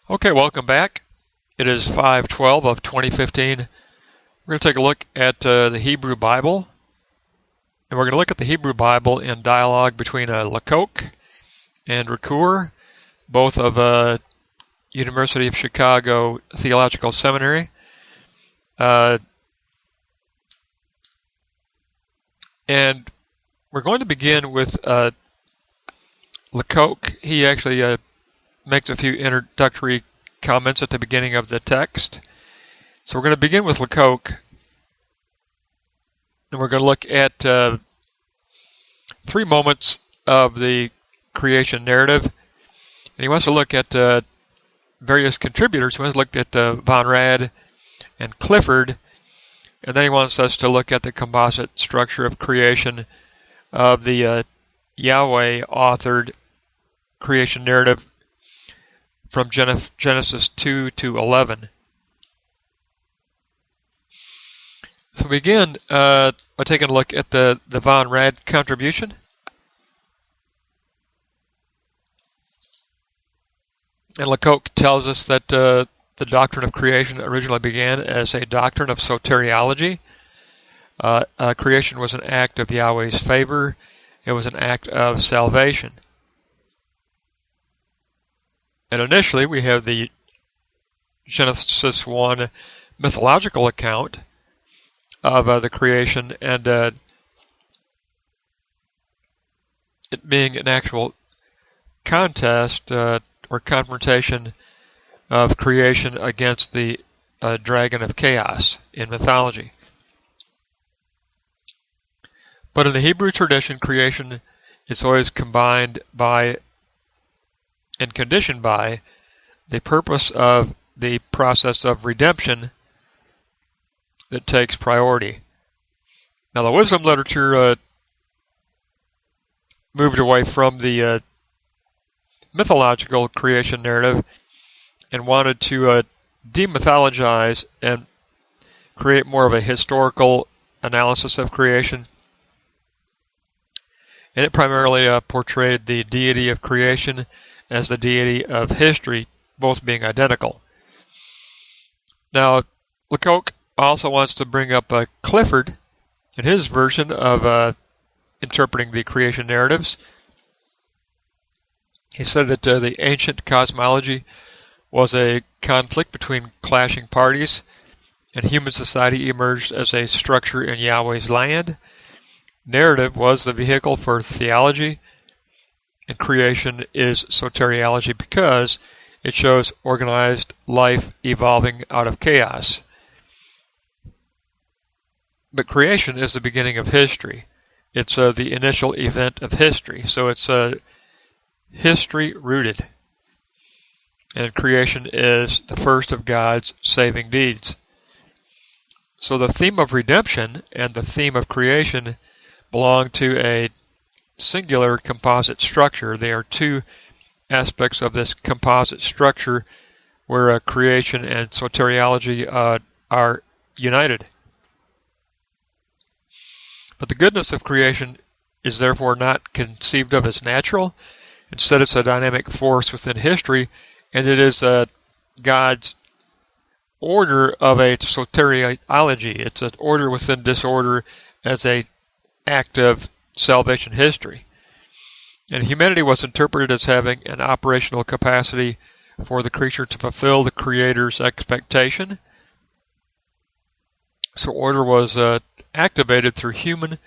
Okay, welcome back. It is 5/12 of 2015. We're going to take a look at the Hebrew Bible. And we're going to look at the Hebrew Bible in dialogue between Lacocque and Ricoeur, both of University of Chicago Theological Seminary. And we're going to begin with Lacocque. He actually makes a few introductory comments at the beginning of the text. So we're going to begin with Lacocque, and we're going to look at 3 moments of the creation narrative. And he wants to look at various contributors. He wants to look at Von Rad and Clifford, and then he wants us to look at the composite structure of creation of the Yahweh-authored creation narrative from Genesis 2 to 11. So we begin by taking a look at the Von Rad contribution. And Lacocque tells us that the doctrine of creation originally began as a doctrine of soteriology. Creation was an act of Yahweh's favor. It was an act of salvation. And initially we have the Genesis 1 mythological account of the creation, and it being an actual contest or confrontation of creation against the dragon of chaos in mythology. But in the Hebrew tradition, creation is always combined by and conditioned by the purpose of the process of redemption that takes priority. Now, the wisdom literature moved away from the mythological creation narrative and wanted to demythologize and create more of a historical analysis of creation. And it primarily portrayed the deity of creation as the deity of history, both being identical. Now, Lacocque also wants to bring up Clifford in his version of interpreting the creation narratives. He said that the ancient cosmology was a conflict between clashing parties, and human society emerged as a structure in Yahweh's land. Narrative was the vehicle for theology, and creation is soteriology because it shows organized life evolving out of chaos. But creation is the beginning of history. It's the initial event of history. So it's history-rooted. And creation is the first of God's saving deeds. So the theme of redemption and the theme of creation belong to a singular composite structure. They are 2 aspects of this composite structure where creation and soteriology are united. But the goodness of creation is therefore not conceived of as natural. Instead, it's a dynamic force within history, and it is God's order of a soteriology. It's an order within disorder as an act of salvation history. And humanity was interpreted as having an operational capacity for the creature to fulfill the Creator's expectation. So order was activated through human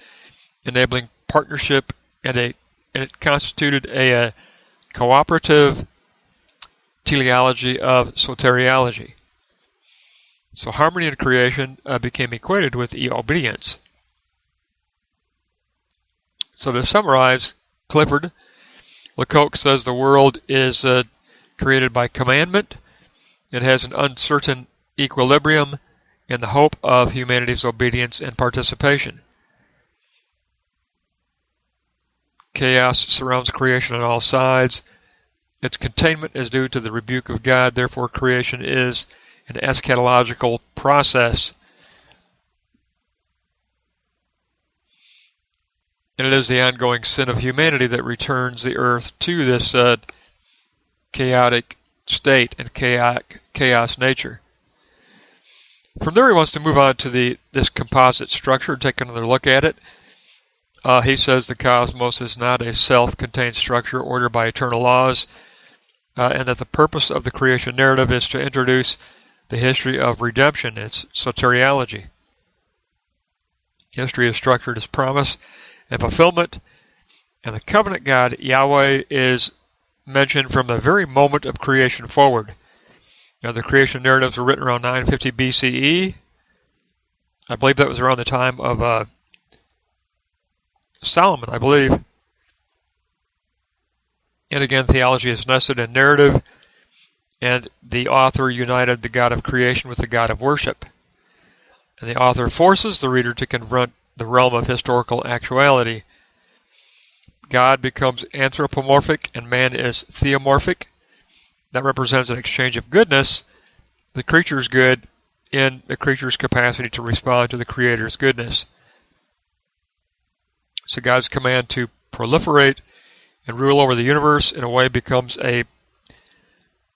enabling partnership, and it constituted a cooperative teleology of soteriology. So harmony in creation became equated with obedience. So to summarize, Clifford, Lacocque says the world is created by commandment. It has an uncertain equilibrium in the hope of humanity's obedience and participation. Chaos surrounds creation on all sides. Its containment is due to the rebuke of God. Therefore, creation is an eschatological process. And it is the ongoing sin of humanity that returns the earth to this chaotic state and chaos nature. From there, he wants to move on to this composite structure and take another look at it. He says the cosmos is not a self-contained structure ordered by eternal laws, and that the purpose of the creation narrative is to introduce the history of redemption, its soteriology. History is structured as promise and fulfillment, and the covenant God, Yahweh, is mentioned from the very moment of creation forward. Now, the creation narratives were written around 950 BCE. I believe that was around the time of Solomon, I believe. And again, theology is nested in narrative, and the author united the God of creation with the God of worship. And the author forces the reader to confront the realm of historical actuality. God becomes anthropomorphic and man is theomorphic. That represents an exchange of goodness, the creature's good, in the creature's capacity to respond to the Creator's goodness. So God's command to proliferate and rule over the universe in a way becomes a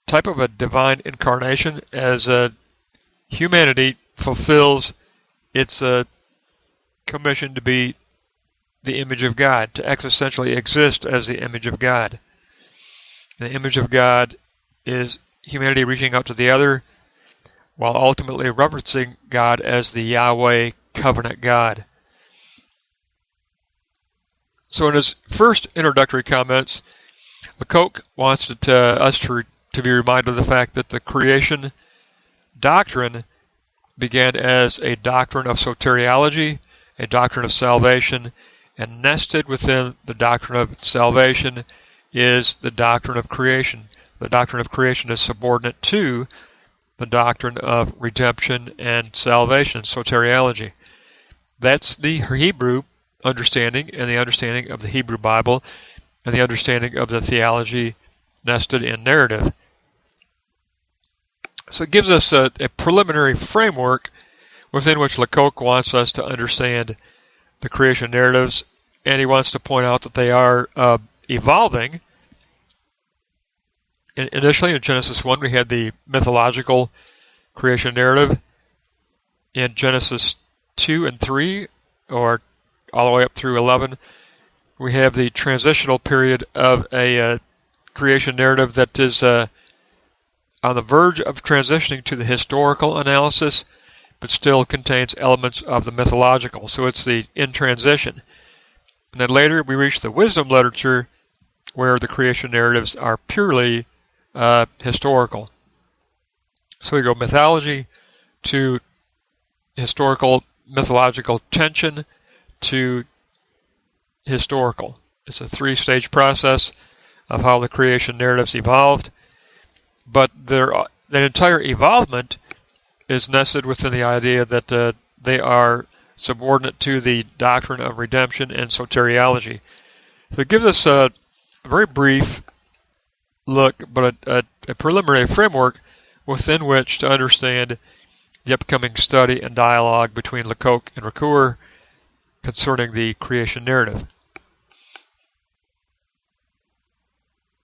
type of a divine incarnation as humanity fulfills its commission to be the image of God, to existentially exist as the image of God. And the image of God is humanity reaching out to the other while ultimately reverencing God as the Yahweh covenant God. So in his first introductory comments, Lacocque wants us to be reminded of the fact that the creation doctrine began as a doctrine of soteriology, a doctrine of salvation, and nested within the doctrine of salvation is the doctrine of creation. The doctrine of creation is subordinate to the doctrine of redemption and salvation, soteriology. That's the Hebrew understanding and the understanding of the Hebrew Bible and the understanding of the theology nested in narrative. So it gives us a preliminary framework within which Lacocque wants us to understand the creation narratives, and he wants to point out that they are evolving. Initially, in Genesis 1, we had the mythological creation narrative. In Genesis 2 and 3, or all the way up through 11, we have the transitional period of a creation narrative that is on the verge of transitioning to the historical analysis, but still contains elements of the mythological. So it's the in transition. And then later we reach the wisdom literature, where the creation narratives are purely historical. So we go mythology to historical, mythological tension to historical. It's a three-stage process of how the creation narratives evolved, but that entire evolvement is nested within the idea that they are subordinate to the doctrine of redemption and soteriology. So it gives us a very brief look, but a preliminary framework within which to understand the upcoming study and dialogue between Lacocque and Ricoeur concerning the creation narrative.